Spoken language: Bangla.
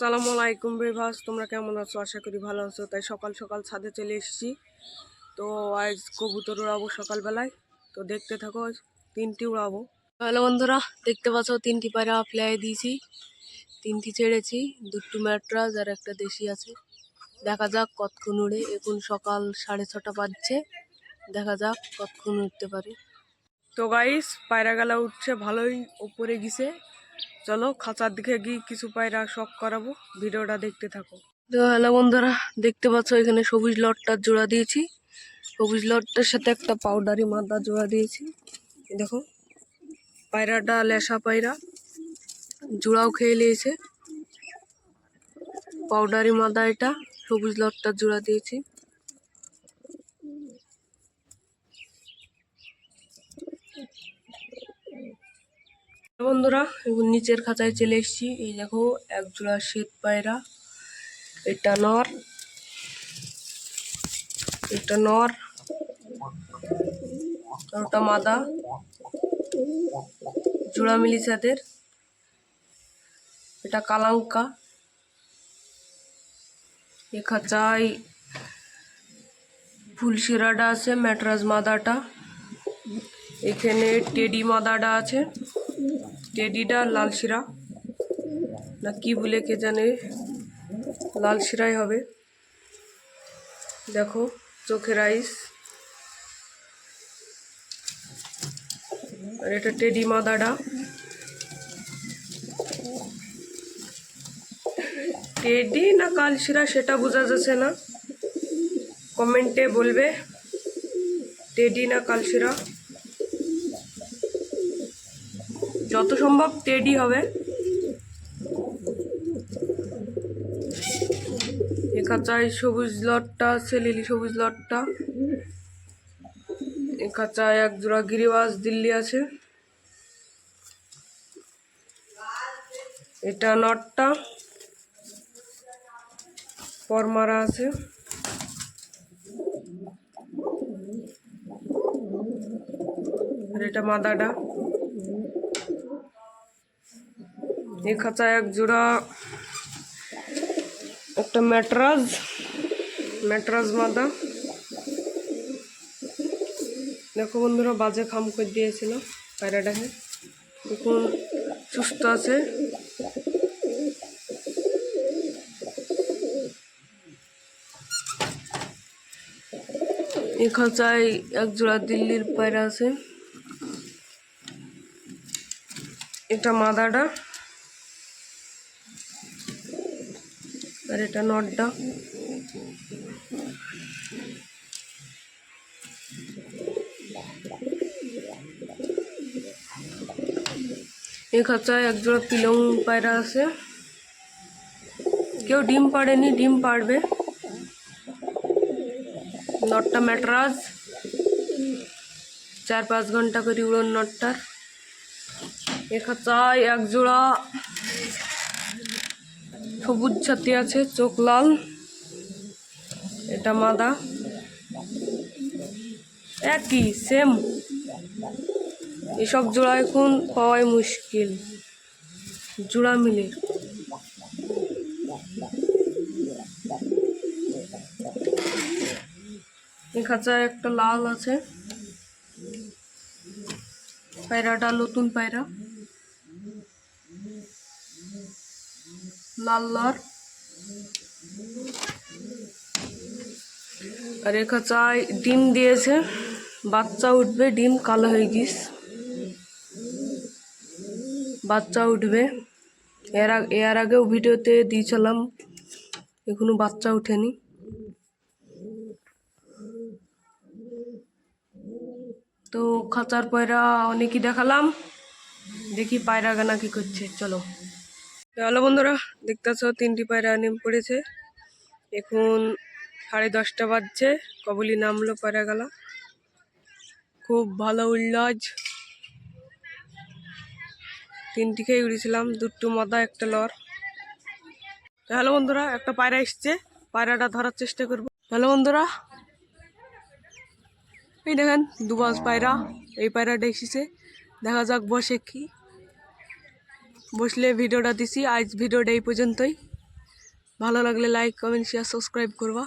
আসসালামু আলাইকুম ভিউয়ার্স, তোমরা কেমন আছো? আশা করি ভালো আছো। তাই সকাল সকাল ছাদে চলে এসেছি। তো আজ কবুতর উড়াবো সকালবেলায়। তো দেখতে থাকো, 3টি উড়াবো। হ্যালো বন্ধুরা, দেখতে পাচ্ছ 3টি পায়রা ফ্লাই দিয়েছি, 3টি ছেড়েছি, 2টি ম্যাট্রাস আর একটা দেশি আছে। দেখা যাক কতক্ষণ উড়ে। এখন সকাল 6:30 বাজছে, দেখা যাক কতক্ষণ উঠতে পারে। তো গাইস, পায়রা গেলা উঠছে, ভালোই উপরে গেছে। চলো খাঁচার দিকে গিয়ে কিছু পায়রা শখ করাবো, ভিডিওটা দেখতে থাকো। তো হ্যালো বন্ধুরা, দেখতে পাচ্ছ এখানে সবুজ লটটার জোড়া দিয়েছি। সবুজ লটটার সাথে একটা পাউডারি মাদা জোড়া দিয়েছি। দেখো পায়রাটা লেসা পায়রা, জোড়াও খেয়ে নিয়েছে। পাউডারি মাদা এটা, সবুজ লটটার জোড়া দিয়েছি। বন্ধুরা এখন নিচের খাঁচায় চলে এসেছি। এই দেখো এক জোড়া শ্বেত পায়রা, এটা নর, এটা নর, ওটা মাদা, জোড়া মিলিছে এদের। এটা কালাঙ্কা। এ খাঁচায় ফুলশিরাটা আছে, ম্যাট্রাস মাদাটা। এখানে টেডি মাদাটা আছে, টেডিটা লাল শিরা না কি বলে কে জানে, লাল শিরাই হবে। দেখো চোখের আইস। আর এটা টেডি মাদাটা। টেডি না কালশিরা সেটা বোঝা যাচ্ছে না, কমেন্টে বলবে টেডি না কালশিরা। যত সম্ভব টেডি হবে। এ খাঁচায় সবুজ লটটা আছে, লিলি সবুজ লটটা। এ খাঁচায় এক জোড়া গিরিবাজ দিল্লি আছে, এটা নটটা পরমারা আছে। আর এটা মাদাটা। এই খাঁচায় এক জোড়া একটা ম্যাট্রাস, ম্যাট্রাস মাদা। দেখো বন্ধুরা, বাজে খাম করে দিয়েছিল পায়রাটাকে, এখন সুস্থ আছে। এই খাঁচায় এক জোড়া দিল্লির পায়রা আছে, এটা মাদাটা আর এটা নটটা। এই খাঁচায় এক জোড়া পিলং পায়রা আছে, কেউ ডিম পাড়েনি, ডিম পাড়বে। নটটা ম্যাট্রাস, 4-5 ঘন্টা করে উড়ন নটটার। এ খাঁচায় এক জোড়া সবুজ ছাতি আছে, চোখ লাল, এটা মাদা। একই সেম। এসব জোড়া এখন পাওয়াই মুশকিল, জোড়া মিলে। এই খাঁচায় একটা লাল আছে, পায়রাটা নতুন পায়রা, লাল নর। আর এ খাঁচায় ডিম দিয়েছে, বাচ্চা উঠবে, ডিম কালো হয়ে গিস, বাচ্চা উঠবে। এর আগেও ভিডিওতে দিয়েছিলাম, এখনো বাচ্চা উঠেনি। তো খাঁচার পায়রা অনেকই দেখালাম, দেখি পায়রা গানা কি করছে। চলো হ্যালো বন্ধুরা, দেখতেছ 3টি পায়রা নেমে পড়েছে। এখন 10:30 বাজছে, কবলি নামলো পায়রা গেলা। খুব ভালো উল্লাজ, 3টিকেই উড়েছিলাম, 2টো মাদা একটা লর। হ্যালো বন্ধুরা, একটা পায়রা এসছে, পায়রাটা ধরার চেষ্টা করবো। হ্যালো বন্ধুরা, এই দেখেন দুবাজ পায়রা, এই পায়রাটা এসেছে, দেখা যাক বসে কি। বসলে ভিডিওটা দিছি। আজ ভিডিওটা এই পর্যন্তই। ভালো লাগলে লাইক কমেন্ট শেয়ার সাবস্ক্রাইব করবা।